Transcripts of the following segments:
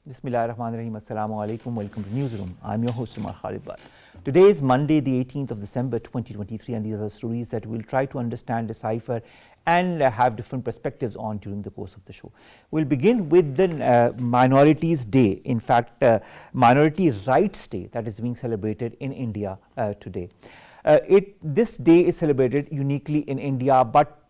Bismillahirrahmanirrahim. Assalamu alaikum. Welcome to Newsroom. I'm your host, Omar Khalid. Today is Monday, the 18th of December 2023, and these are the stories that we'll try to understand, decipher, and have different perspectives on during the course of the show. We'll begin with the Minorities Day, in fact, Minority Rights Day, that is being celebrated in India today. This day is celebrated uniquely in India, but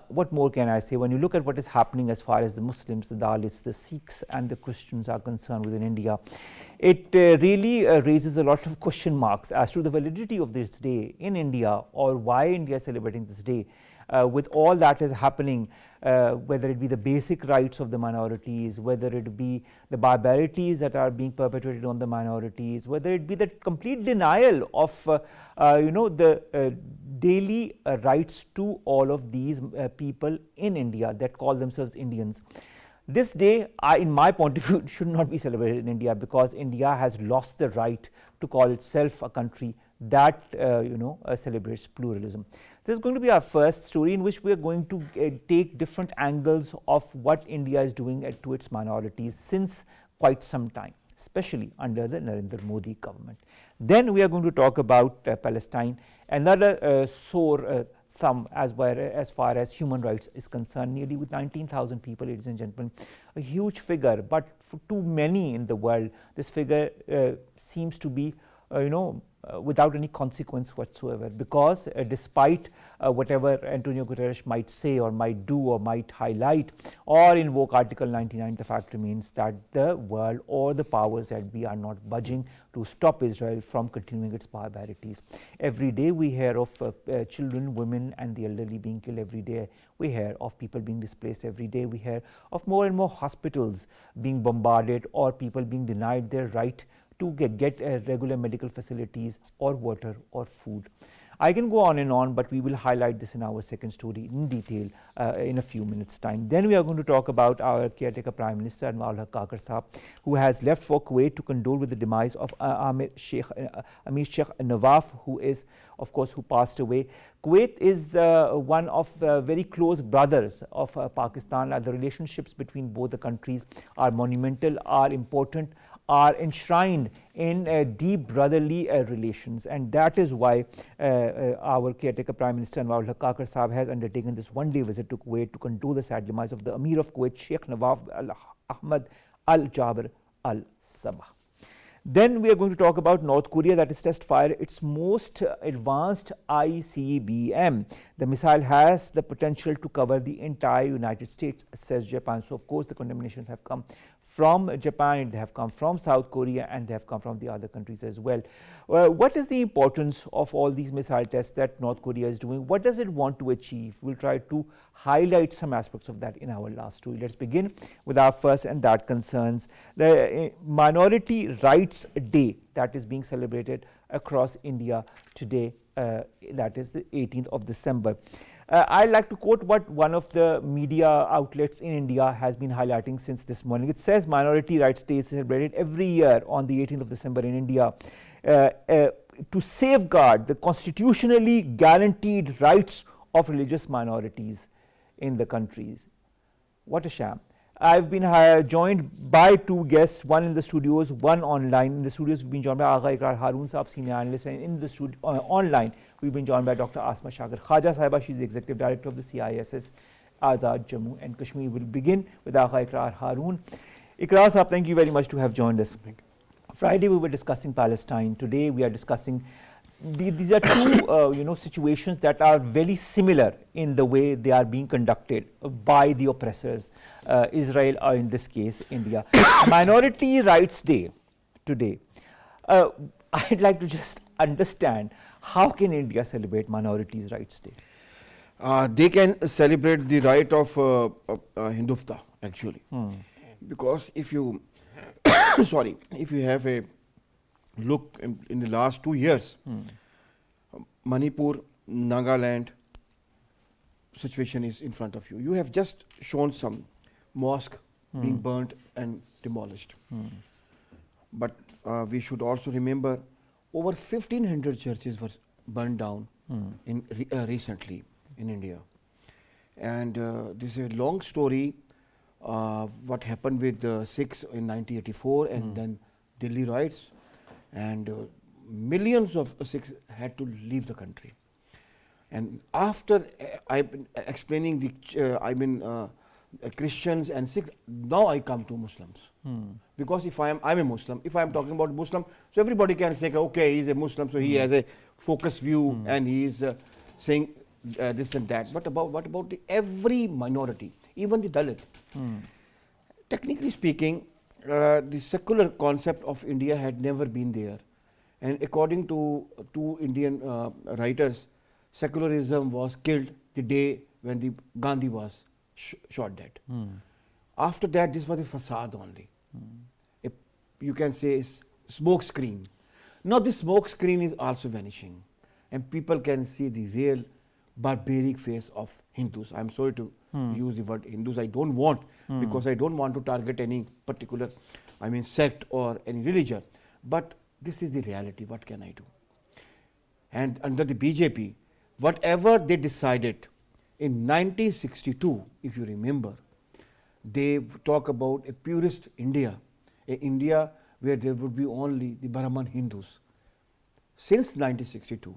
what more can I say? When you look at what is happening as far as the Muslims, the Dalits, the Sikhs and the Christians are concerned within India, it really raises a lot of question marks as to the validity of this day in India, or why India is celebrating this day. With all that is happening, whether it be the basic rights of the minorities, whether it be the barbarities that are being perpetrated on the minorities, whether it be the complete denial of the daily rights to all of these people in India that call themselves Indians. This day, in my point of view, should not be celebrated in India, because India has lost the right to call itself a country that celebrates pluralism. This is going to be our first story, in which we are going to take different angles of what India is doing to its minorities since quite some time, especially under the Narendra Modi government. Then we are going to talk about Palestine, another sore thumb as far as human rights is concerned. Nearly with 19,000 people, ladies and gentlemen, a huge figure, but for too many in the world, this figure seems to be without any consequence whatsoever, because despite whatever Antonio Guterres might say or might do or might highlight or invoke Article 99, the fact remains that the world or the powers that be are not budging to stop Israel from continuing its barbarities. Every day we hear of children, women and the elderly being killed. Every day we hear of people being displaced. Every day we hear of more and more hospitals being bombarded, or people being denied their right to get regular medical facilities or water or food. I can go on and on, but we will highlight this in our second story in detail in a few minutes' time. Then we are going to talk about our caretaker Prime Minister, Anwar al-Haq Sahab, who has left for Kuwait to condole with the demise of Amir Sheikh Nawaf, who passed away. Kuwait is one of very close brothers of Pakistan. The relationships between both the countries are monumental, are important, are enshrined in deep brotherly relations, and that is why our caretaker Prime Minister Anwar al-Haq Sahab has undertaken this one-day visit to Kuwait to condole the sad demise of the Amir of Kuwait, Sheikh Nawaf Ahmad al-Jabr al-Sabah. Then we are going to talk about North Korea, that is test fire its most advanced ICBM. The missile has the potential to cover the entire United States, says Japan. So of course the condemnations have come from Japan, they have come from South Korea, and they have come from the other countries as well. What is the importance of all these missile tests that North Korea is doing? What does it want to achieve? We'll try to highlight some aspects of that in our last story. Let's begin with our first, and that concerns the Minority Rights Day that is being celebrated across India today, that is the 18th of December. I'd like to quote what one of the media outlets in India has been highlighting since this morning. It says Minority Rights Day is celebrated every year on the 18th of December in India to safeguard the constitutionally guaranteed rights of religious minorities in the countries. What a sham. I've been joined by two guests, one in the studios, one online. In the studios, we've been joined by Agha, Iqrar, Haroon Saab, senior analyst, and in the studio online, we've been joined by Dr. Asma, Shakir, Khuwaja Sahiba. She's the executive director of the CISS, Azad, Jammu and Kashmir. We'll begin with Agha, Iqrar, Haroon. Iqrar Saab, thank you very much to have joined us. Friday we were discussing Palestine. Today we are discussing these are two situations that are very similar in the way they are being conducted by the oppressors, Israel, or in this case India. Minority Rights Day today. I'd like to just understand, how can India celebrate Minorities Rights Day? They can celebrate the right of Hindutva actually, because if you if you have a look in the last 2 years, Manipur, Nagaland situation is in front of you. You have just shown some mosque being burnt and demolished. But we should also remember over 1,500 churches were burned down recently in India. And this is a long story. what happened with the Sikhs in 1984 and then Delhi riots, and millions of Sikhs had to leave the country. And after I've been explaining the Christians and Sikhs, now I come to Muslims. Because if I'm a Muslim, if I'm talking about Muslim, so everybody can say, okay, he's a Muslim, so he has a focused view and he is saying this and that. But what about every minority, even the Dalit? Technically speaking, the secular concept of India had never been there. And according to two Indian writers, secularism was killed the day when the Gandhi was shot dead. After that, this was a facade only. You can say smoke screen. Now this smoke screen is also vanishing, and people can see the real barbaric face of Hindus. I'm sorry to use the word Hindus. I don't want, because I don't want to target any particular, sect or any religion. But this is the reality. What can I do? And under the BJP, whatever they decided in 1962, if you remember, they talk about a purist India, an India where there would be only the Brahman Hindus. Since 1962,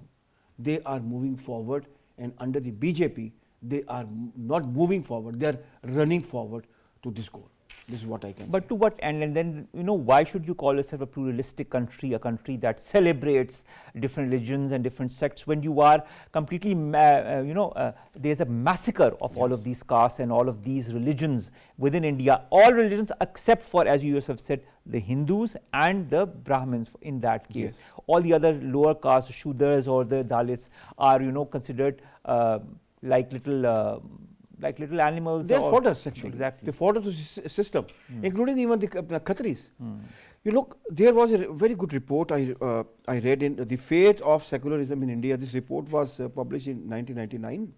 they are moving forward, and under the BJP, they are not moving forward, they are running forward to this goal. This is what I can say. But to what end? And then, why should you call yourself a pluralistic country, a country that celebrates different religions and different sects, when you are completely, there's a massacre of all of these castes and all of these religions within India, all religions except for, as you yourself said, the Hindus and the Brahmins in that case. All the other lower castes, Shudras or the Dalits are, considered like little animals. They're fodders actually. Exactly. They fodder the system, including even the Khatris. You look, there was a very good report I read in The Fate of Secularism in India. This report was published in 1999,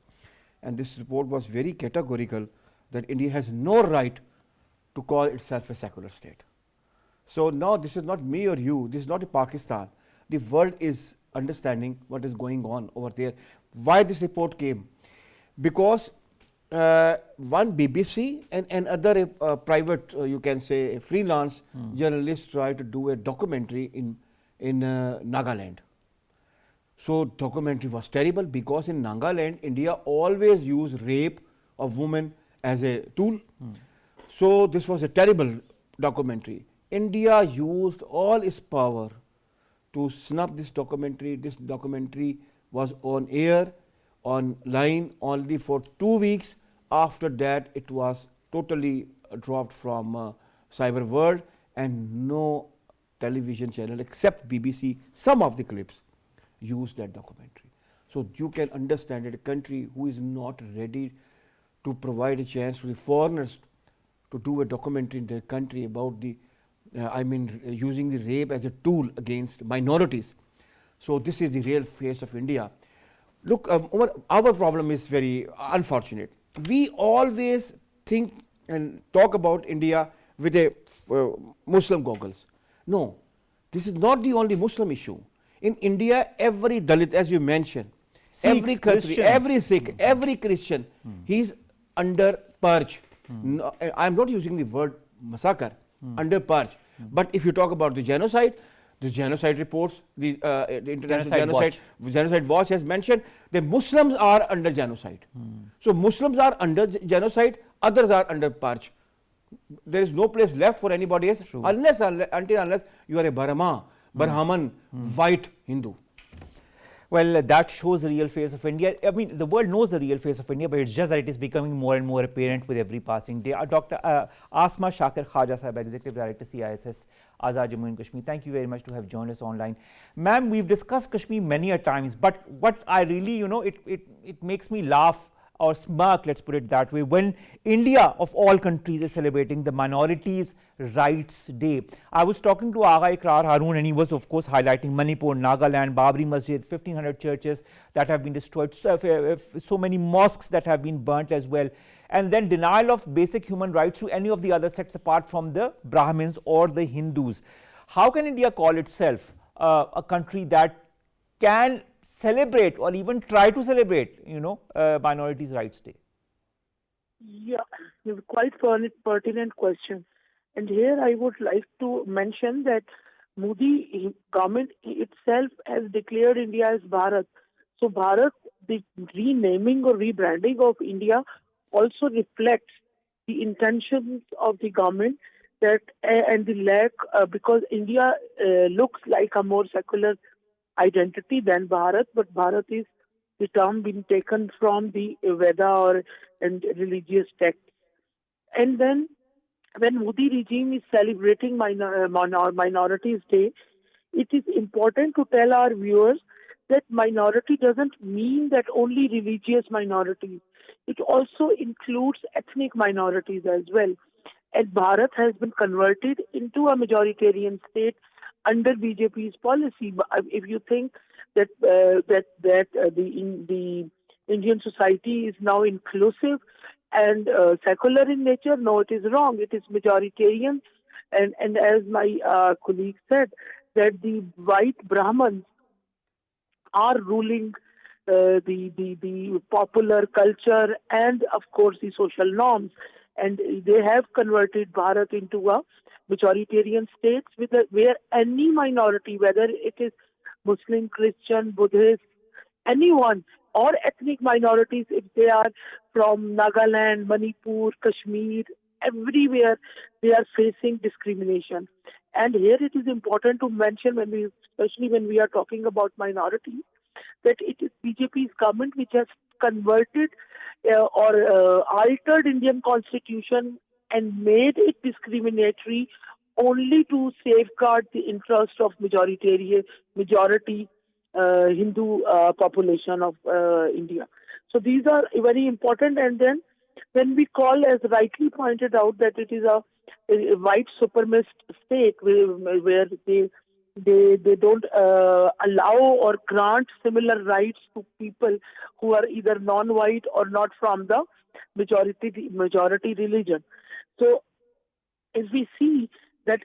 and this report was very categorical that India has no right to call itself a secular state. So now this is not me or you, this is not a Pakistan. The world is understanding what is going on over there. Why this report came? Because one BBC and another private, you can say, a freelance journalist tried to do a documentary in Nagaland. So documentary was terrible, because in Nagaland, India always used rape of women as a tool. So this was a terrible documentary. India used all its power to snub this documentary. This documentary was on air, online only for 2 weeks. After that, it was totally dropped from cyber world, and no television channel except BBC, some of the clips, used that documentary. So you can understand that a country who is not ready to provide a chance to the foreigners to do a documentary in their country about the, using the rape as a tool against minorities. So this is the real face of India. Look, Omar, our problem is very unfortunate. We always think and talk about India with a Muslim goggles. No, this is not the only Muslim issue. In India, every Dalit, as you mentioned, every country, every Sikh, every Christian, he's under purge. No, I'm not using the word massacre, under purge. But if you talk about the genocide reports, the International Genocide Watch has mentioned that Muslims are under genocide. So Muslims are under genocide, others are under purge. There is no place left for anybody else unless you are a Brahman, white Hindu. Well, that shows the real face of India. The world knows the real face of India, but it's just that it is becoming more and more apparent with every passing day. Dr. Asma Shakir Khuwaja Sahib, Executive Director, CISS, Azad Jammu and Kashmir. Thank you very much to have joined us online. Ma'am, we've discussed Kashmir many a times, but what I really, it makes me laugh or smirk, let's put it that way, when India of all countries is celebrating the Minorities Rights Day. I was talking to Agha Iqrar Haroon, and he was of course highlighting Manipur, Nagaland, Babri Masjid, 1500 churches that have been destroyed, so many mosques that have been burnt as well, and then denial of basic human rights to any of the other sects apart from the Brahmins or the Hindus. How can India call itself a country that can celebrate or even try to celebrate, Minorities Rights Day? Yeah, quite pertinent question. And here I would like to mention that Modi government itself has declared India as Bharat. So Bharat, the renaming or rebranding of India also reflects the intentions of the government that and the lack because India looks like a more secular identity than Bharat, but Bharat is the term being taken from the Veda or and religious texts. And then when Modi regime is celebrating Minorities Day, it is important to tell our viewers that minority doesn't mean that only religious minorities. It also includes ethnic minorities as well. And Bharat has been converted into a majoritarian state under BJP's policy. If you think that the Indian society is now inclusive and secular in nature, no, it is wrong. It is majoritarian, and as my colleague said, that the white Brahmins are ruling the popular culture and of course the social norms, and they have converted Bharat into a majoritarian state where any minority, whether it is Muslim, Christian, Buddhist, anyone, or ethnic minorities, if they are from Nagaland, Manipur, Kashmir, everywhere they are facing discrimination. And here it is important to mention especially when we are talking about minorities, that it is BJP's government which has converted or altered Indian constitution and made it discriminatory only to safeguard the interest of majority Hindu population of India. So these are very important. And then when we call, as rightly pointed out, that it is a white supremacist state where they don't allow or grant similar rights to people who are either non-white or not from the majority religion. So if we see that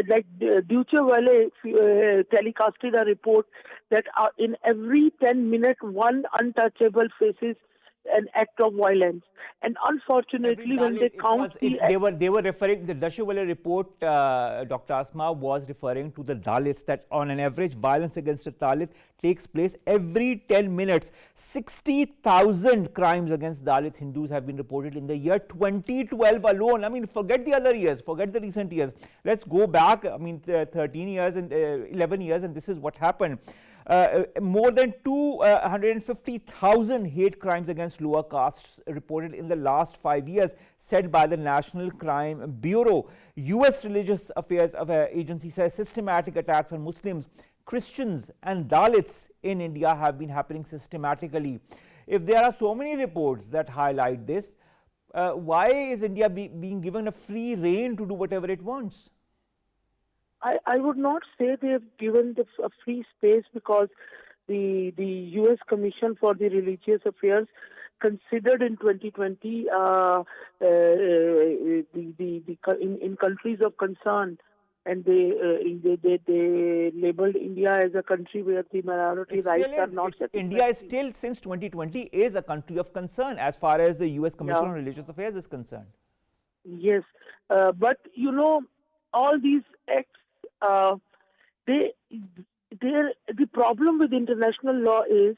like Deutsche Welle telecasted a report that in every 10 minutes one untouchable faces an act of violence, and unfortunately when they count they were referring, the Deutsche Welle report, Dr. Asma, was referring to the Dalits, that on an average violence against a Dalit takes place every 10 minutes. 60,000 crimes against Dalit Hindus have been reported in the year 2012 alone. I mean, forget the other years, forget the recent years. Let's go back, I mean, 13 years and 11 years, and this is what happened. More than 250,000 hate crimes against lower castes reported in the last 5 years, said by the National Crime Bureau. US Religious Affairs Agency says systematic attacks on Muslims, Christians and Dalits in India have been happening systematically. If there are so many reports that highlight this, why is India being given a free rein to do whatever it wants? I would not say they've given a free space, because the U.S. Commission for the Religious Affairs considered in 2020 in countries of concern, and they labeled India as a country where the minority rights are not satisfied. India is still, since 2020, is a country of concern as far as the U.S. Commission on Religious Affairs is concerned. Yes, but you know, all these acts, the problem with international law is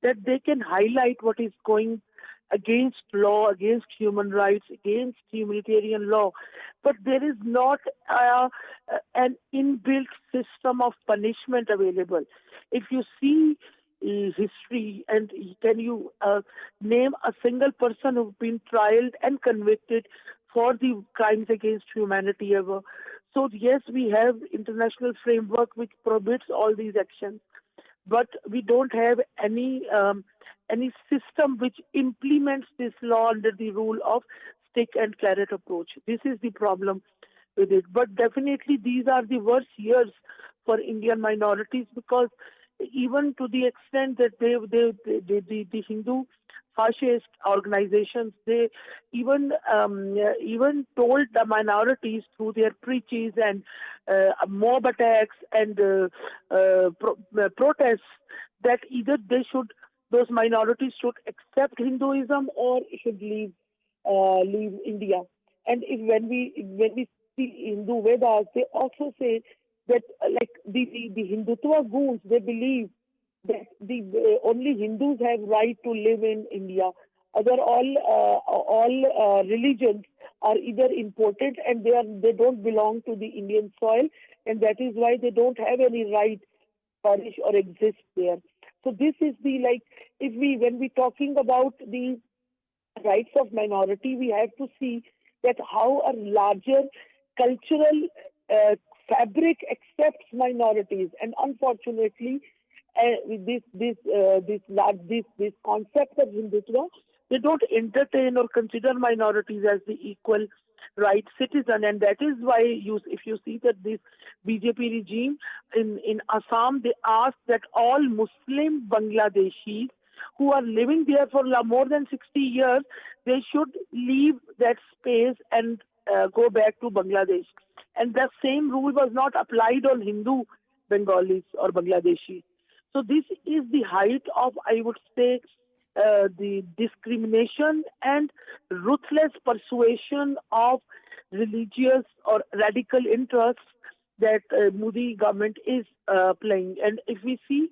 that they can highlight what is going against law, against human rights, against humanitarian law, but there is not an inbuilt system of punishment available. If you see history, and can you name a single person who's been trialed and convicted for the crimes against humanity ever? So yes, we have international framework which prohibits all these actions, but we don't have any system which implements this law under the rule of stick and carrot approach. This is the problem with it. But definitely these are the worst years for Indian minorities, because even to the extent that the Hindu fascist organizations, they even told the minorities through their preaches and mob attacks and protests that either those minorities should accept Hinduism or should leave leave India. And if when we see Hindu Vedas, they also say that like the Hindutva goons, they believe that the only Hindus have right to live in India. Other all religions are either imported and they don't belong to the Indian soil, and that is why they don't have any right flourish or exist there. So this is the like when we talking about the rights of minority, we have to see that how a larger cultural fabric accepts minorities, and unfortunately, this concept of Hindutva, they don't entertain or consider minorities as the equal right citizen, and that is why if you see that this BJP regime in Assam, they ask that all Muslim Bangladeshis who are living there for more than 60 years, they should leave that space and go back to Bangladesh. And the same rule was not applied on Hindu Bengalis or Bangladeshis. So this is the height of, I would say, the discrimination and ruthless persuasion of religious or radical interests that Modi government is playing. And if we see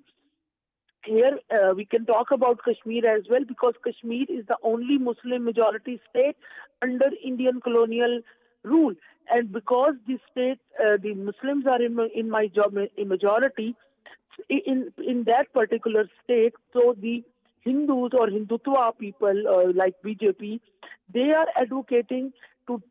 here, we can talk about Kashmir as well, because Kashmir is the only Muslim majority state under Indian colonial rule. And because this state, the Muslims are in majority in that particular state, so the Hindus or Hindutva people like BJP, they are advocating to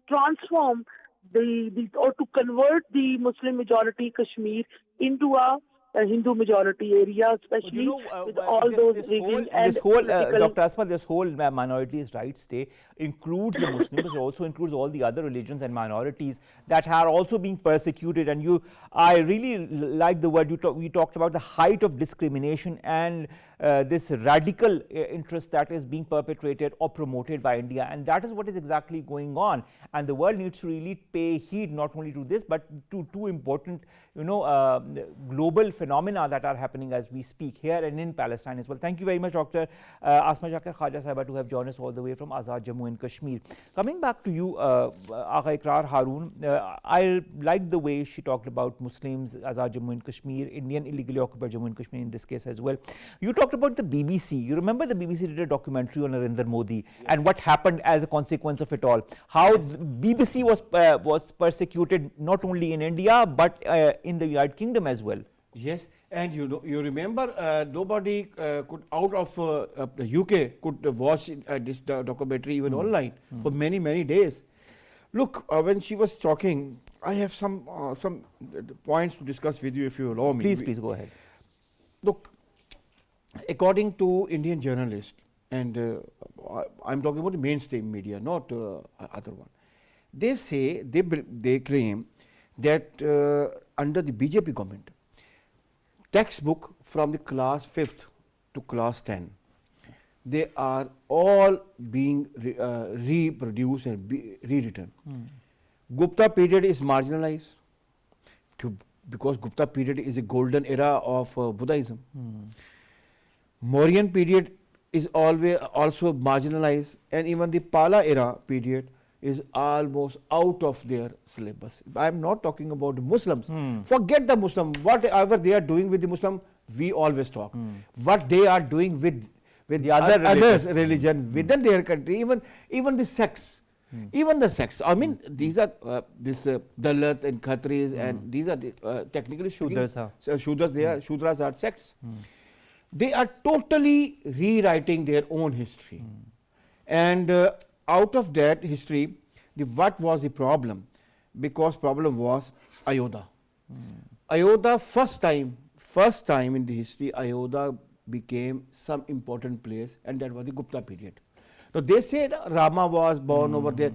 transform or to convert the Muslim majority Kashmir into a Hindu majority area, especially with all those rigging and Dr. Asma, this whole minorities rights day includes the Muslims, but also includes all the other religions and minorities that are also being persecuted. And I really like the word you talked about, the height of discrimination and this radical interest that is being perpetrated or promoted by India, and that is what is exactly going on. And the world needs to really pay heed not only to this, but to two important, global phenomena that are happening as we speak here and in Palestine as well. Thank you very much, Dr. Asma Shakir Khaja Sahiba, to have joined us all the way from Azad, Jammu and Kashmir. Coming back to you, Agha Iqrar, Haroon, I like the way she talked about Muslims, Azad, Jammu and Kashmir, Indian illegally occupied Jammu and Kashmir in this case as well. You talked about the BBC. You remember the BBC did a documentary on Narendra Modi and what happened as a consequence of it all. How BBC was persecuted not only in India but in the United Kingdom as well. Yes, and you remember nobody could out of the UK could watch this documentary even online for many days. Look, when she was talking, I have some points to discuss with you if you allow me. Please go ahead. Look, according to Indian journalists, and I'm talking about the mainstream media, not other one. They say they claim that under the BJP government, textbook from the class 5th to class 10, they are all being reproduced and rewritten. Gupta period is marginalized because Gupta period is a golden era of Buddhism. Mauryan period is always also marginalized, and even the Pala era period is almost out of their syllabus. I am not talking about the Muslims. Forget the Muslim. Whatever they are doing with the Muslim, we always talk. What they are doing with the other religion within their country, even the sects. Even the sects. I mean, these are this Dalit and Khatris, and these are the technically Shudras. Shudras are sects. They are totally rewriting their own history, and out of that history, what was the problem? Because problem was Ayodhya. Ayodhya first time in the history, Ayodhya became some important place, and that was the Gupta period. So they say Rama was born over there.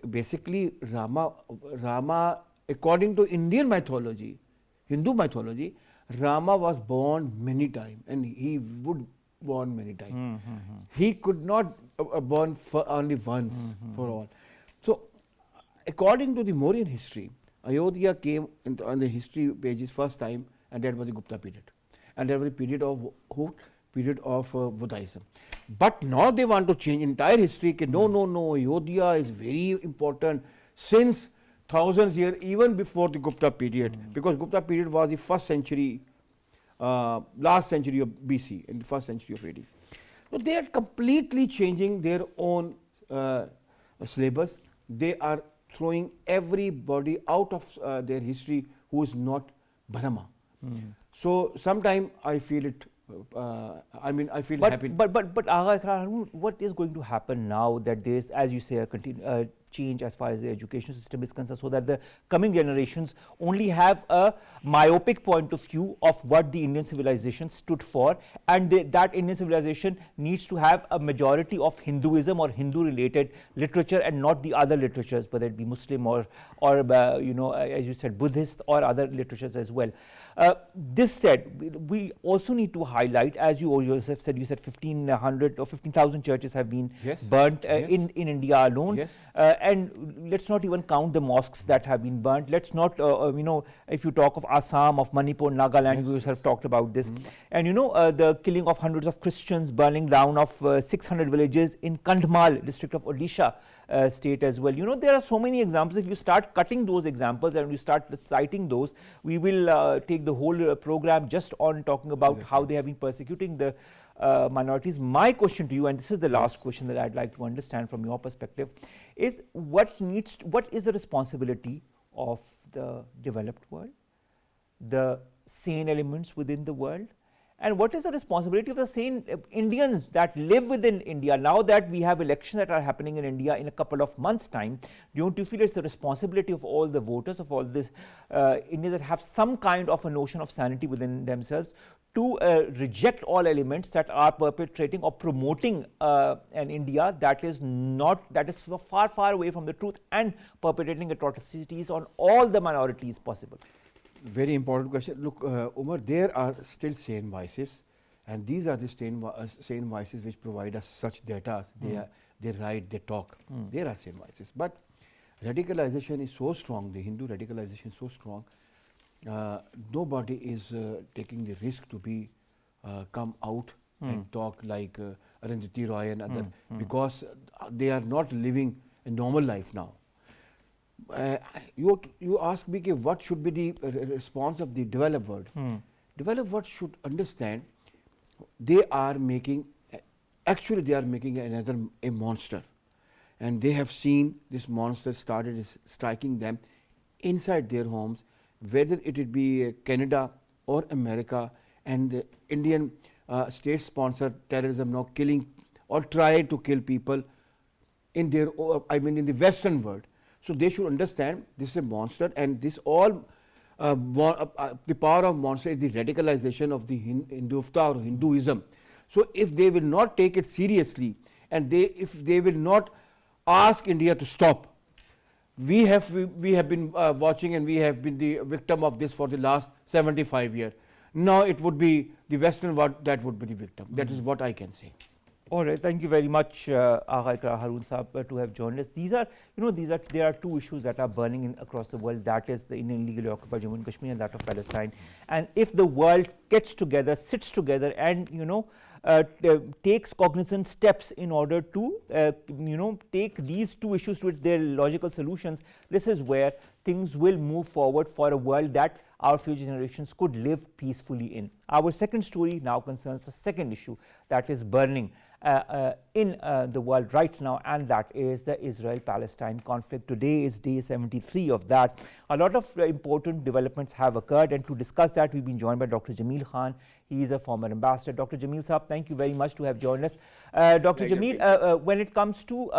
Basically, Rama, according to Indian mythology, Hindu mythology, Rama was born many times, and he would born many times. He could not born for only once for all. So, according to the Mauryan history, Ayodhya came on the history pages first time, and that was the Gupta period, and that was the period of Buddhism. But now they want to change entire history. No, no, no, Ayodhya is very important since thousands years, even before the Gupta period, because Gupta period was the first century, last century of BC, in the first century of AD. So they are completely changing their own syllabus. They are throwing everybody out of their history who is not Brahma. So sometimes I feel it. I feel happy. But Agha, Iqrar, what is going to happen now that there is, as you say, a change as far as the education system is concerned, so that the coming generations only have a myopic point of view of what the Indian civilization stood for, and that Indian civilization needs to have a majority of Hinduism or Hindu-related literature and not the other literatures, whether it be Muslim or as you said, Buddhist or other literatures as well. This said, we also need to highlight, as you yourself said, you said 1,500 or 15,000 churches have been burnt in India alone. Yes. And let's not even count the mosques that have been burnt. Let's not, if you talk of Assam, of Manipur, Nagaland, you yourself talked about this. And the killing of hundreds of Christians, burning down of 600 villages in Kandhamal district of Odisha state as well. There are so many examples. If you start cutting those examples and you start citing those, we will take the whole program just on talking about how they have been persecuting the minorities. My question to you, and this is the last question that I'd like to understand from your perspective, is what is the responsibility of the developed world, the sane elements within the world, and what is the responsibility of the sane Indians that live within India? Now that we have elections that are happening in India in a couple of months' time, don't you feel it's the responsibility of all the voters, of all this Indians that have some kind of a notion of sanity within themselves to reject all elements that are perpetrating or promoting an India that is so far, far away from the truth and perpetrating atrocities on all the minorities possible? Very important question. Look, Omar, there are still sane vices, and these are the sane vices which provide us such data. They write, they talk. There are sane vices. But radicalization is so strong, the Hindu radicalization is so strong, nobody is taking the risk to be come out and talk like Arundhati Roy and other, because they are not living a normal life now. You ask me what should be the response of the developed world. Developed world should understand they are making a monster, and they have seen this monster started striking them inside their homes, whether it would be Canada or America, and the Indian state-sponsored terrorism now killing or try to kill people in the Western world. So they should understand this is a monster, and this all the power of monster is the radicalization of the Hindutva or Hinduism. So if they will not take it seriously, and if they will not ask India to stop, we have been watching, and we have been the victim of this for the last 75 years. Now it would be the Western world that would be the victim. That is what I can say. All right, thank you very much, Agha Iqrar, Haroon Saab, to have joined us. There are two issues that are burning across the world. That is the Indian illegally occupied Jammu and Kashmir, and that of Palestine. And if the world gets together, sits together, and takes cognizant steps in order to take these two issues to their logical solutions, this is where things will move forward for a world that our future generations could live peacefully in. Our second story now concerns the second issue that is burning in the world right now, and that is the Israel-Palestine conflict. Today is day 73 of that. A lot of important developments have occurred, and to discuss that, we've been joined by Dr. Jamil Khan. He is a former ambassador. Dr. Jamil Saab, thank you very much to have joined us. Dr. Jamil, when it comes to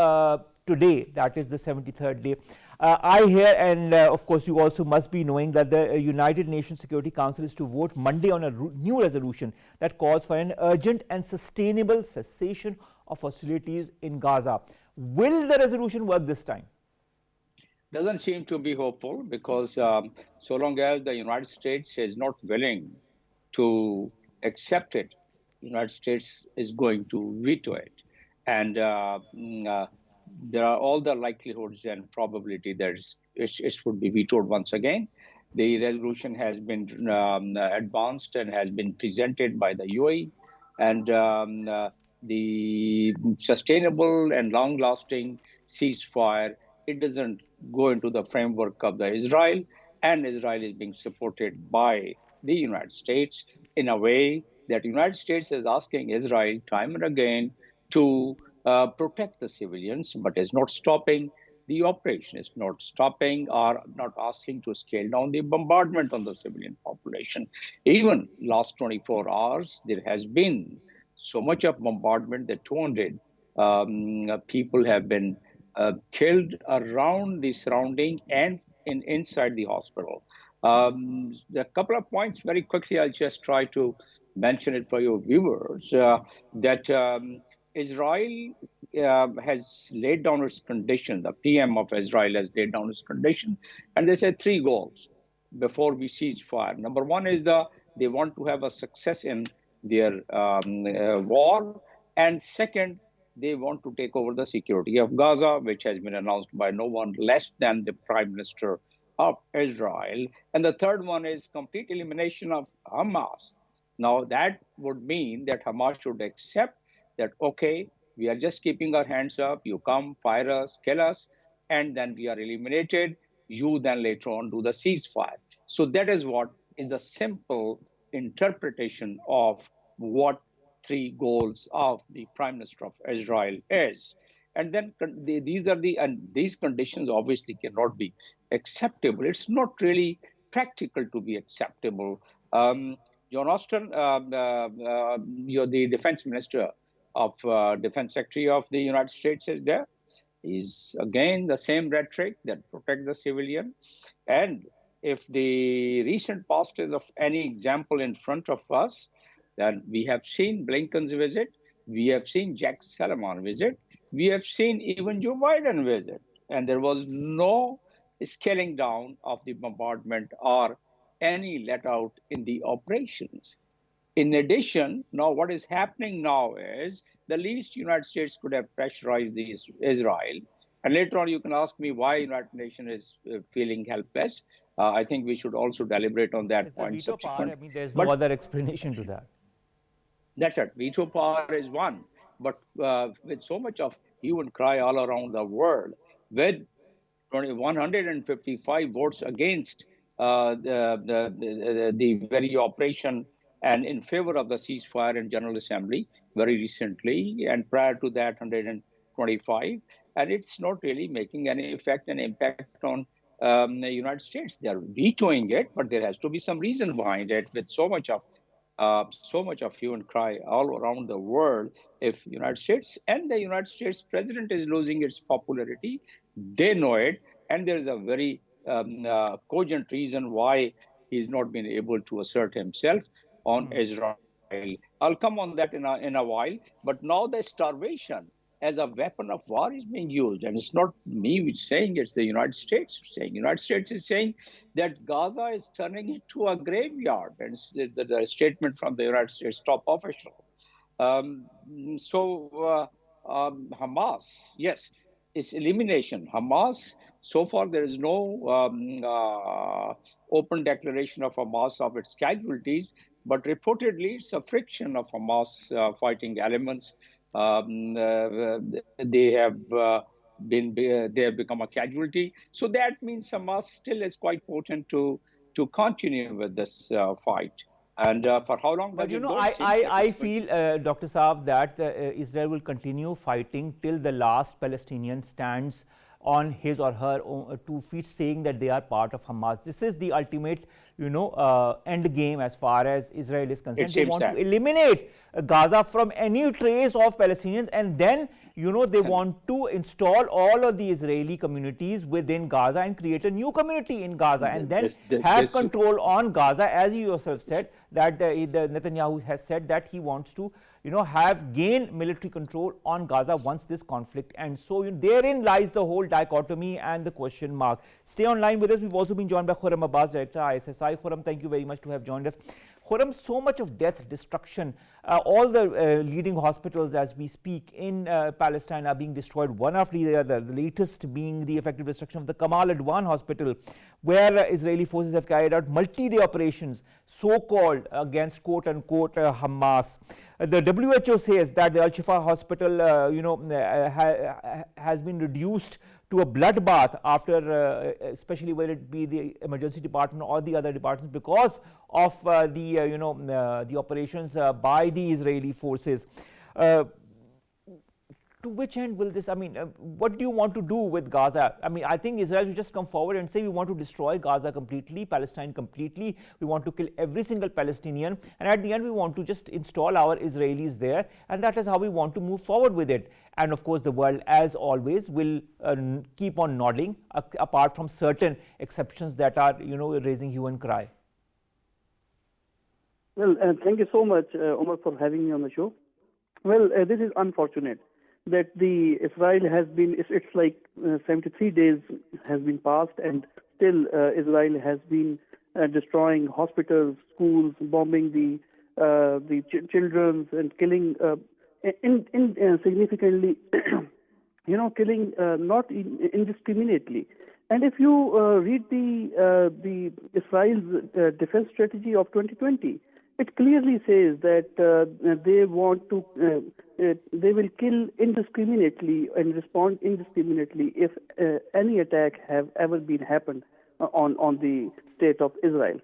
today, that is the 73rd day, I hear, and of course you also must be knowing, that the United Nations Security Council is to vote Monday on a new resolution that calls for an urgent and sustainable cessation of hostilities in Gaza. Will the resolution work this time? Doesn't seem to be hopeful, because so long as the United States is not willing to accept it, the United States is going to veto it. And there are all the likelihoods and probability that it would be vetoed once again. The resolution has been advanced and has been presented by the UAE, and the sustainable and long-lasting ceasefire, it doesn't go into the framework of the Israel, and Israel is being supported by the United States in a way that the United States is asking Israel time and again to protect the civilians, but is not stopping the operation, is not stopping or not asking to scale down the bombardment on the civilian population. Even last 24 hours, there has been so much of bombardment that 200 people have been killed around the surrounding and inside the hospital. A couple of points very quickly, I'll just try to mention it for your viewers, that Israel has laid down its condition. The PM of Israel has laid down its condition, and they said 3 goals before we cease fire. Number one is they want to have a success in their war, and second, they want to take over the security of Gaza, which has been announced by no one less than the Prime Minister of Israel. And the third one is complete elimination of Hamas. Now, that would mean that Hamas should accept that, okay, we are just keeping our hands up, you come, fire us, kill us, and then we are eliminated. You then later on do the ceasefire. So that is what is the simple interpretation of what 3 goals of the Prime Minister of Israel is. And then these conditions obviously cannot be acceptable. It's not really practical to be acceptable. John Austin, you're the Defense Minister of Defense Secretary of the United States is there. Is again the same rhetoric that protect the civilian. And if the recent past is of any example in front of us, then we have seen Blinken's visit, we have seen Jack Sullivan visit, we have seen even Joe Biden visit, and there was no scaling down of the bombardment or any let out in the operations. In addition, now what is happening now is the least United States could have pressurized Israel. And later on, you can ask me why United Nations is feeling helpless. I think we should also deliberate on that point. Veto power. I mean, there's no other explanation to that. That's it. Veto power is one. But with so much of hue and cry all around the world, with 155 votes against the very operation and in favor of the ceasefire in General Assembly very recently, and prior to that 125, and it's not really making any effect and impact on the United States. They're vetoing it, but there has to be some reason behind it. With so much of hue and cry all around the world, if United States and the United States president is losing its popularity, they know it, and there is a very cogent reason why he's not been able to assert himself on Israel. I'll come on that in a while, but now the starvation as a weapon of war is being used, and it's not me saying, it's the United States saying. United States is saying that Gaza is turning into a graveyard, and it's the statement from the United States top official. Hamas, yes, it's elimination. Hamas, so far there is no open declaration of Hamas of its casualties, but reportedly it's a friction of Hamas fighting elements. They have become a casualty. So that means Hamas still is quite potent to continue with this fight. And for how long? But I feel, Dr. Saab, that Israel will continue fighting till the last Palestinian stands on his or her own 2 feet, saying that they are part of Hamas. This is the ultimate, end game as far as Israel is concerned. They want to eliminate Gaza from any trace of Palestinians, and then, they want to install all of the Israeli communities within Gaza and create a new community in Gaza, and then have control on Gaza, as you yourself said, that the Netanyahu has said that he wants to, gain military control on Gaza once this conflict ends. So therein lies the whole dichotomy and the question mark. Stay online with us. We've also been joined by Khurram Abbas, Director, ISSI. Khurram, thank you very much to have joined us. Khurram, so much of death, destruction, all the leading hospitals as we speak in Palestine are being destroyed one after the other, the latest being the effective destruction of the Kamal Adwan hospital, where Israeli forces have carried out multi-day operations, so-called against quote-unquote Hamas. The WHO says that the Al-Shifa hospital has been reduced to a bloodbath after, especially whether it be the emergency department or the other departments, because of the operations by the Israeli forces. To which end will this, what do you want to do with Gaza? I think Israel should just come forward and say we want to destroy Gaza completely, Palestine completely, we want to kill every single Palestinian, and at the end we want to just install our Israelis there, and that is how we want to move forward with it. And of course the world, as always, will keep on nodding, apart from certain exceptions that are, raising hue and cry. Well, thank you so much, Omar, for having me on the show. Well, this is unfortunate that the Israel has been, it's like 73 days has been passed, and still Israel has been destroying hospitals, schools, bombing the children, and killing significantly, killing not indiscriminately. And if you read the Israel's defense strategy of 2020, it clearly says that they want to, they will kill indiscriminately and respond indiscriminately if any attack have ever been happened on the state of Israel.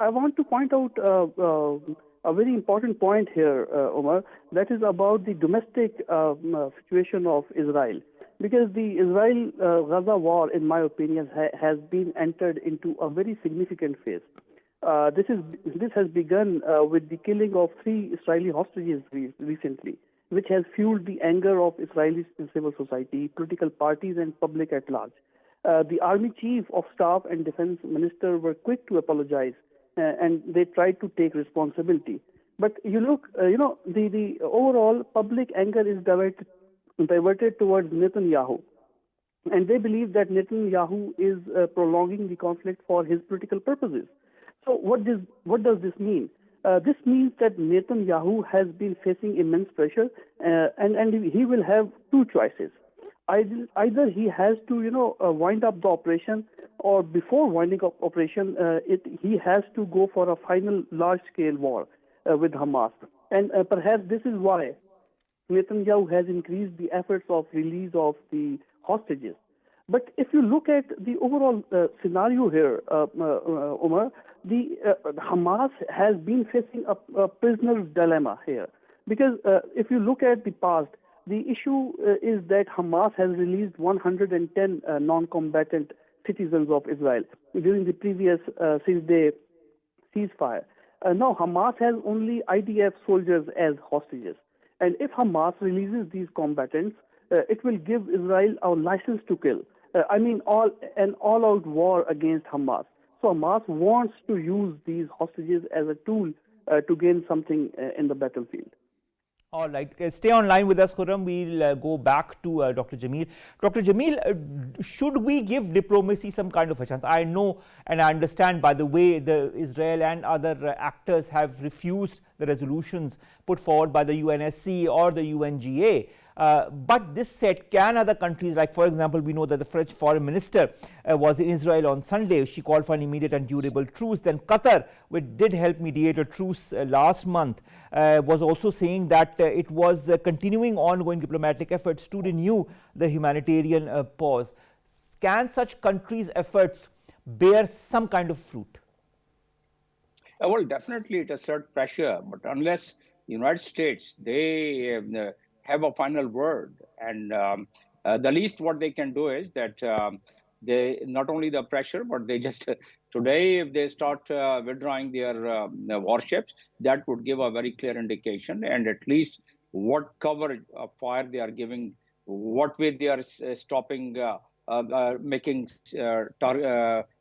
I want to point out a very important point here, Omar, that is about the domestic situation of Israel. Because the Israel-Gaza war, in my opinion, has been entered into a very significant phase. This has begun with the killing of 3 Israeli hostages recently, which has fueled the anger of Israeli civil society, political parties, and public at large. The army chief of staff and defense minister were quick to apologize, and they tried to take responsibility. But you look, the overall public anger is diverted towards Netanyahu, and they believe that Netanyahu is prolonging the conflict for his political purposes. So what does this mean? This means that Netanyahu has been facing immense pressure, and he will have 2 choices. Either he has to wind up the operation, or before winding up operation, he has to go for a final large-scale war with Hamas. And perhaps this is why Netanyahu has increased the efforts of release of the hostages. But if you look at the overall scenario here, Omar, the Hamas has been facing a prisoner's dilemma here. Because if you look at the past, the issue is that Hamas has released 110 non-combatant citizens of Israel during the previous 6-day ceasefire. Now Hamas has only IDF soldiers as hostages. And if Hamas releases these combatants, it will give Israel a license to kill. An all-out war against Hamas. So Hamas wants to use these hostages as a tool to gain something in the battlefield. All right. Stay online with us, Khurram. We'll go back to Dr. Jamil. Dr. Jamil, should we give diplomacy some kind of a chance? I know and I understand, by the way, the Israel and other actors have refused the resolutions put forward by the UNSC or the UNGA. But this said, can other countries, like for example, we know that the French foreign minister was in Israel on Sunday. She called for an immediate and durable truce. Then Qatar, which did help mediate a truce last month, was also saying that it was continuing ongoing diplomatic efforts to renew the humanitarian pause. Can such countries' efforts bear some kind of fruit? Well, definitely it exerts pressure, but unless the United States, they have a final word, and the least what they can do is that they not only the pressure, but they just today if they start withdrawing their warships, that would give a very clear indication, and at least what cover of fire they are giving, what way they are stopping, making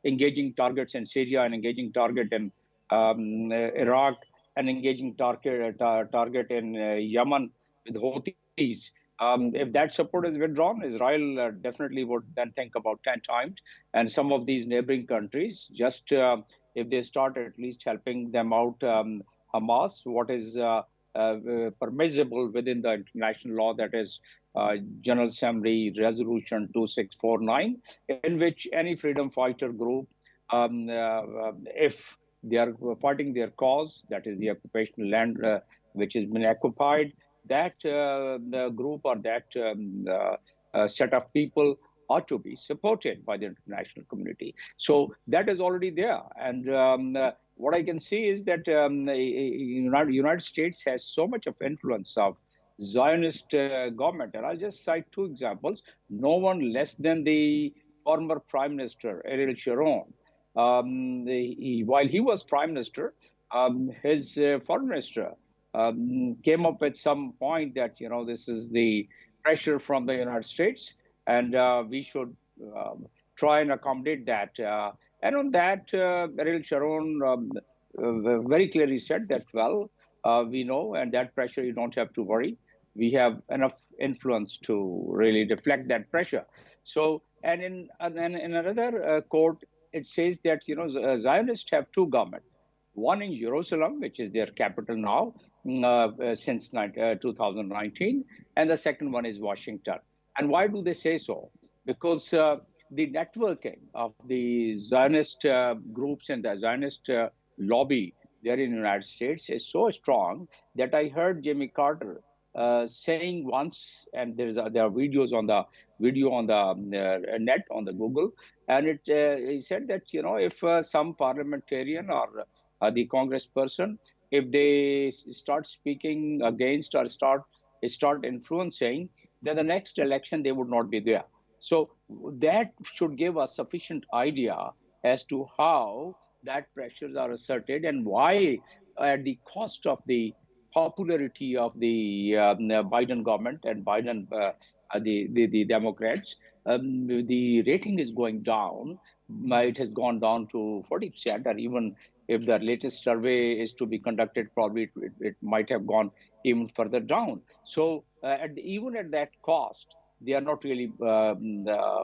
engaging targets in Syria and engaging target in Iraq and engaging target in Yemen with Houthis. If that support is withdrawn, Israel definitely would then think about 10 times. And some of these neighboring countries, just if they start at least helping them out, Hamas, what is permissible within the international law, that is General Assembly Resolution 2649, in which any freedom fighter group, if they are fighting their cause, that is the occupational land which has been occupied, that the group or that set of people ought to be supported by the international community. So that is already there. And what I can see is that United States has so much of influence of Zionist government. And I'll just cite two examples. No one less than the former Prime Minister, Ariel Sharon. While he was Prime Minister, his foreign minister came up with some point that, this is the pressure from the United States, and we should try and accommodate that. And on that, Ariel Sharon very clearly said that, well, we know, and that pressure, you don't have to worry. We have enough influence to really deflect that pressure. So, and in another quote, it says that, Zionists have two governments. One in Jerusalem, which is their capital now, since 2019, and the second one is Washington. And why do they say so? Because the networking of the Zionist groups and the Zionist lobby there in the United States is so strong that I heard Jimmy Carter saying once, and there are videos on the net on the Google, and he said that if some parliamentarian or the congressperson, if they start speaking against or start influencing, then the next election they would not be there. So that should give us sufficient idea as to how that pressures are asserted and why, at the cost of the popularity of the Biden government and Biden, the Democrats, the rating is going down. It has gone down to 40%, and even if the latest survey is to be conducted, probably it might have gone even further down. So even at that cost, they are not really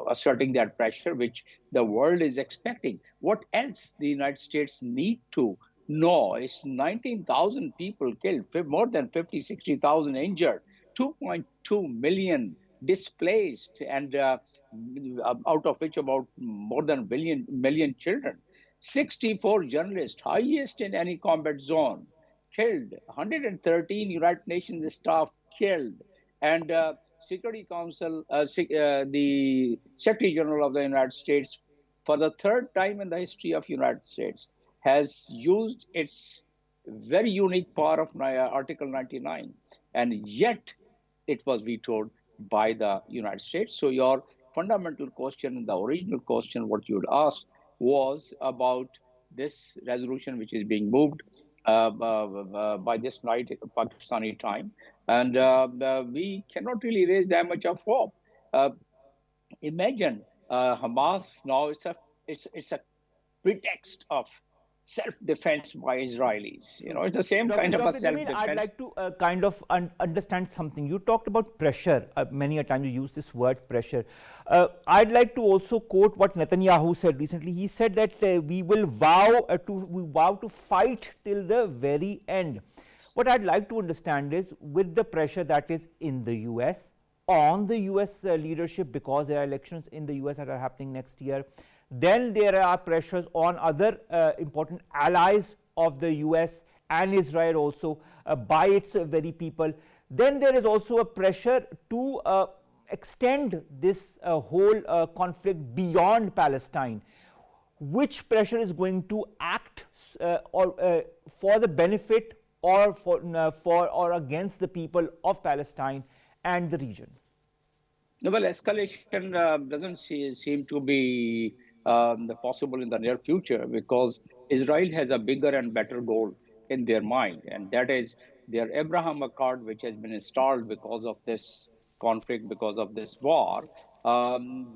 asserting that pressure, which the world is expecting. What else the United States need to know is 19,000 people killed, more than 50, 60,000 injured, 2.2 million displaced, and out of which about more than a million children. 64 journalists, highest in any combat zone, killed. 113 United Nations staff killed. And Security Council, the Secretary General of the United States, for the third time in the history of United States, has used its very unique power of Article 99, and yet it was vetoed by the United States. So your fundamental question, the original question, what you would ask, was about this resolution which is being moved by this night, Pakistani time, and we cannot really raise that much of hope. Imagine Hamas now; it's a pretext of self-defense by Israelis. It's the same kind of a self-defense. I'd like to kind of understand something. You talked about pressure. Many a time you use this word pressure. I'd like to also quote what Netanyahu said recently. He said that we vow to fight till the very end. What I'd like to understand is, with the pressure that is in the US, on the US leadership, because there are elections in the US that are happening next year, then there are pressures on other important allies of the US and Israel also by its very people. Then there is also a pressure to extend this whole conflict beyond Palestine. Which pressure is going to act for the benefit or for or against the people of Palestine and the region? Well, escalation doesn't seem to be possible in the near future, because Israel has a bigger and better goal in their mind, and that is their Abraham Accord, which has been installed because of this conflict, because of this war.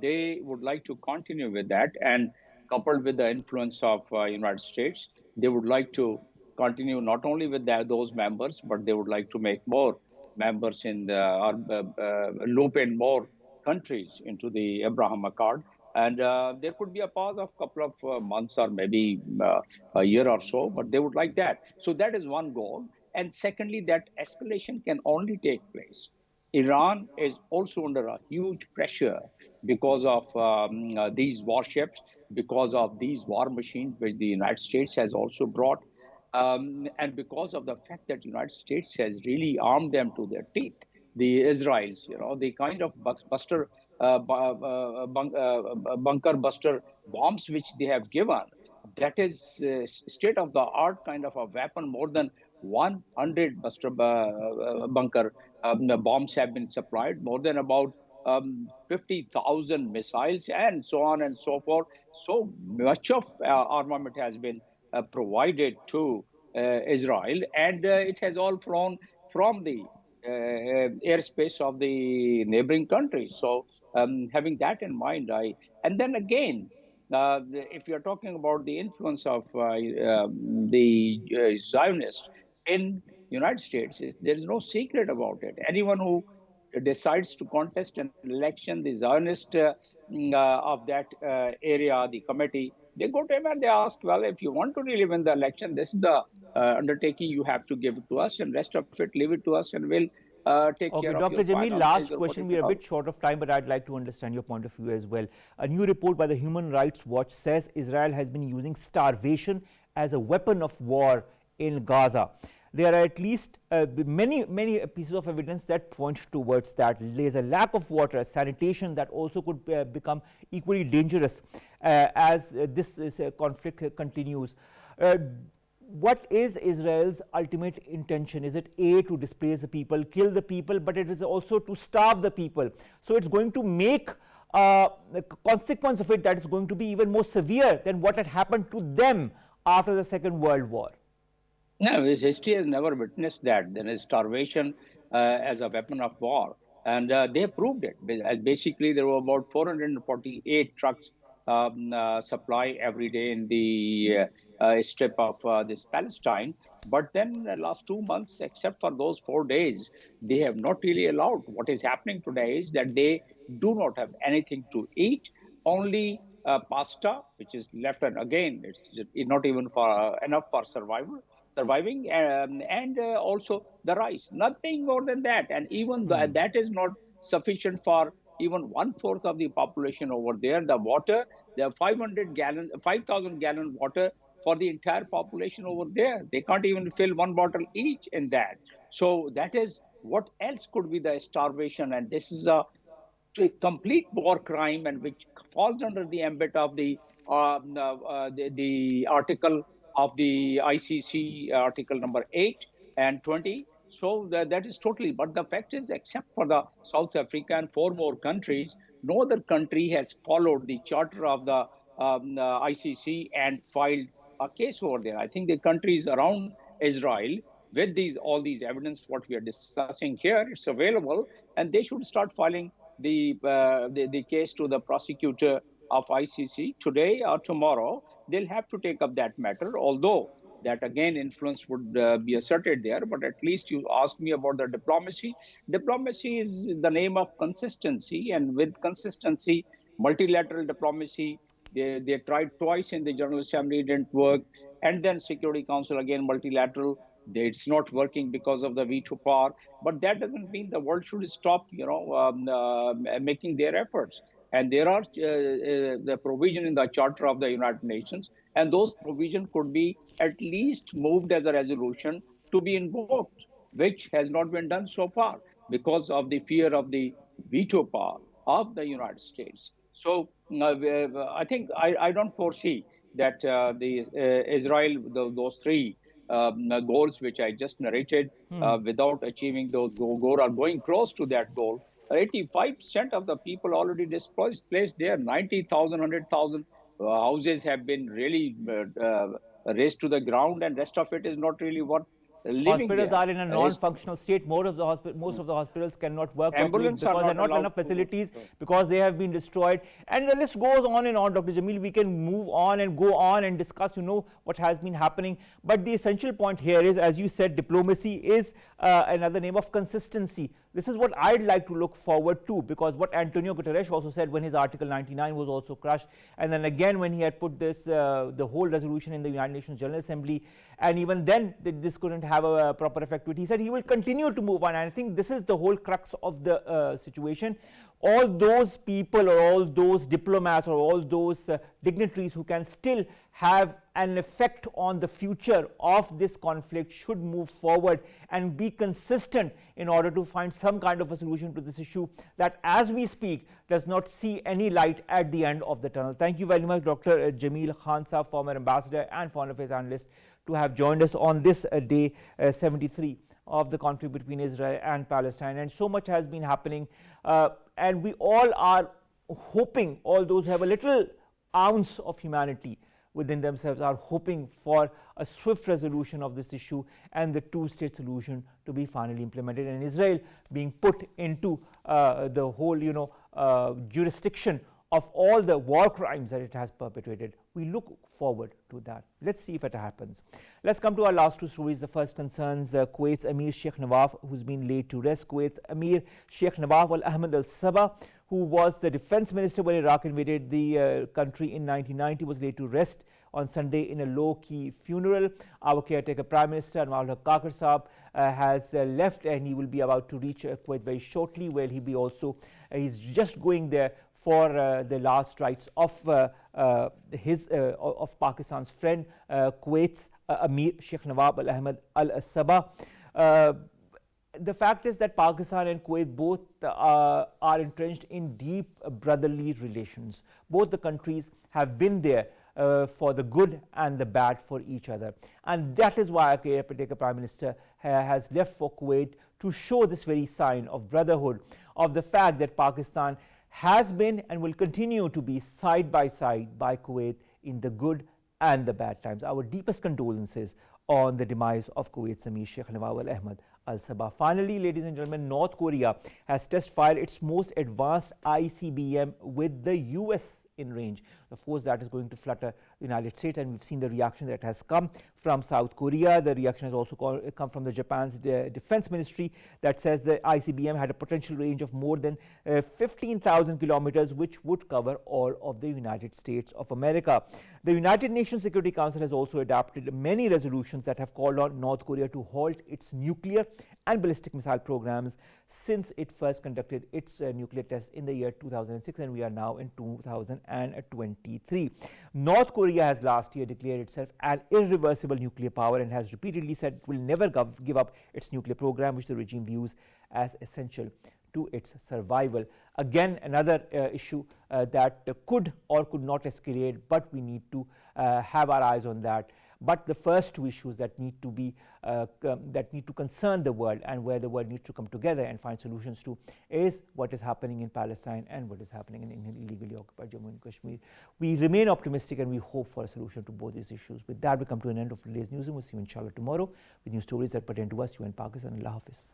They would like to continue with that, and coupled with the influence of United States, they would like to continue not only with those members, but they would like to make more members in the loop in more countries into the Abraham Accord. And there could be a pause of a couple of months or maybe a year or so, but they would like that. So that is one goal. And secondly, that escalation can only take place. Iran is also under a huge pressure because of these warships, because of these war machines which the United States has also brought, and because of the fact that the United States has really armed them to their teeth. The Israelis, the kind of bunker buster bombs which they have given, that is state of the art kind of a weapon. More than 100 bunker bombs have been supplied, more than about 50,000 missiles, and so on and so forth. So much of armament has been provided to Israel, and it has all flown from the airspace of the neighboring countries. So having that in mind, and then again, if you're talking about the influence of the Zionists in United States, there is no secret about it. Anyone who decides to contest an election, the Zionist of that area, the committee, they go to him and they ask, well, if you want to really win the election, this is the undertaking you have to give it to us, and rest of it, leave it to us, and we'll take care of Dr. your Jamil, last question. We are a bit short of time, but I'd like to understand your point of view as well. A new report by the Human Rights Watch says Israel has been using starvation as a weapon of war in Gaza. There are at least many pieces of evidence that point towards that. There's a lack of water, sanitation that also could become equally dangerous as this conflict continues. What is Israel's ultimate intention? Is it A, to displace the people, kill the people, but it is also to starve the people? So it's going to make the consequence of it that is going to be even more severe than what had happened to them after the Second World War. No, history has never witnessed that. There is starvation as a weapon of war, and they proved it. Basically, there were about 448 trucks supply every day in the strip of this Palestine. But then the last 2 months, except for those 4 days, they have not really allowed. What is happening today is that they do not have anything to eat, only pasta, which is left, and again, it's not even for enough for surviving, and also the rice. Nothing more than that. And even that is not sufficient for even 1/4 of the population over there. The water, there are 5,000 gallon water for the entire population over there. They can't even fill one bottle each in that. So that is, what else could be the starvation? And this is a complete war crime, and which falls under the ambit of the article of the ICC, article number 8 and 20. So that is totally, but the fact is, except for the South Africa and 4 more countries, no other country has followed the charter of the ICC and filed a case over there. I think the countries around Israel, with all these evidence, what we are discussing here, it's available, and they should start filing the case to the prosecutor of ICC today or tomorrow. They'll have to take up that matter, although that again influence would be asserted there. But at least you asked me about the diplomacy. Diplomacy is the name of consistency, and with consistency, multilateral diplomacy, they tried twice in the General Assembly, didn't work, and then Security Council, again multilateral, it's not working because of the veto power. But that doesn't mean the world should stop making their efforts. And there are the provision in the Charter of the United Nations, and those provisions could be at least moved as a resolution to be invoked, which has not been done so far because of the fear of the veto power of the United States. So I think I don't foresee that Israel, those 3 goals which I just narrated, without achieving those goals or going close to that goal. 85% of the people already displaced there. 90,000, 100,000 houses have been really razed to the ground, and rest of it is not really worth living Hospitals there. are in a non-functional state. Most of the hospitals cannot work properly Ambulance because are there are not not enough allowed to- facilities, because they have been destroyed. And the list goes on and on, Dr. Jamil. We can move on and go on and discuss, what has been happening. But the essential point here is, as you said, diplomacy is another name of consistency. This is what I'd like to look forward to, because what Antonio Guterres also said when his Article 99 was also crushed, and then again when he had put this, the whole resolution in the United Nations General Assembly, and even then this couldn't have a proper effect to it. He said he will continue to move on, and I think this is the whole crux of the situation. All those people or all those diplomats or all those dignitaries who can still have an effect on the future of this conflict should move forward and be consistent in order to find some kind of a solution to this issue that, as we speak, does not see any light at the end of the tunnel. Thank you very much, Dr. Jamil Khan Saab, former ambassador and foreign affairs analyst, to have joined us on this day 73 of the conflict between Israel and Palestine. And so much has been happening, and we all are hoping, all those who have a little ounce of humanity within themselves are hoping for a swift resolution of this issue and the two-state solution to be finally implemented, and Israel being put into the whole jurisdiction of all the war crimes that it has perpetrated. We look forward to that. Let's see if it happens. Let's come to our last two stories. The first concerns Kuwait's Emir Sheikh Nawaf, who's been laid to rest. Kuwait Emir Sheikh Nawaf al-Ahmad al-Sabah, who was the defense minister when Iraq invaded the country in 1990, was laid to rest on Sunday in a low-key funeral. Our caretaker Prime Minister Anwar al-Kakar Saab has left, and he will be about to reach Kuwait very shortly, where he'll be also, he's just going there for the last rites of Pakistan's friend, Kuwait's Emir Sheikh Nawaf al-Ahmad al-Sabah. The fact is that Pakistan and Kuwait both are entrenched in deep brotherly relations. Both the countries have been there for the good and the bad for each other, and that is why our caretaker Prime Minister has left for Kuwait to show this very sign of brotherhood, of the fact that Pakistan has been and will continue to be side by side by Kuwait in the good and the bad times. Our deepest condolences on the demise of Kuwait's Emir Sheikh Nawaf al-Ahmad al-Sabah. Finally, ladies and gentlemen, North Korea has test-fired its most advanced ICBM with the US in range. Of course, that is going to flutter the United States, and we've seen the reaction that has come from South Korea. The reaction has also come from the Japan's defense ministry that says the ICBM had a potential range of more than 15,000 kilometers, which would cover all of the United States of America. The United Nations Security Council has also adopted many resolutions that have called on North Korea to halt its nuclear and ballistic missile programs since it first conducted its nuclear tests in the year 2006, and we are now in 2023. North Korea has last year declared itself an irreversible nuclear power and has repeatedly said it will never give up its nuclear program, which the regime views as essential to its survival. Again, another issue that could or could not escalate, but we need to have our eyes on that. But the first two issues that need to be that need to concern the world, and where the world needs to come together and find solutions to, is what is happening in Palestine and what is happening in illegally occupied Jammu and Kashmir. We remain optimistic and we hope for a solution to both these issues. With that, we come to an end of today's newsroom. We'll see you inshallah tomorrow with new stories that pertain to us, you and Pakistan. Allah Hafiz.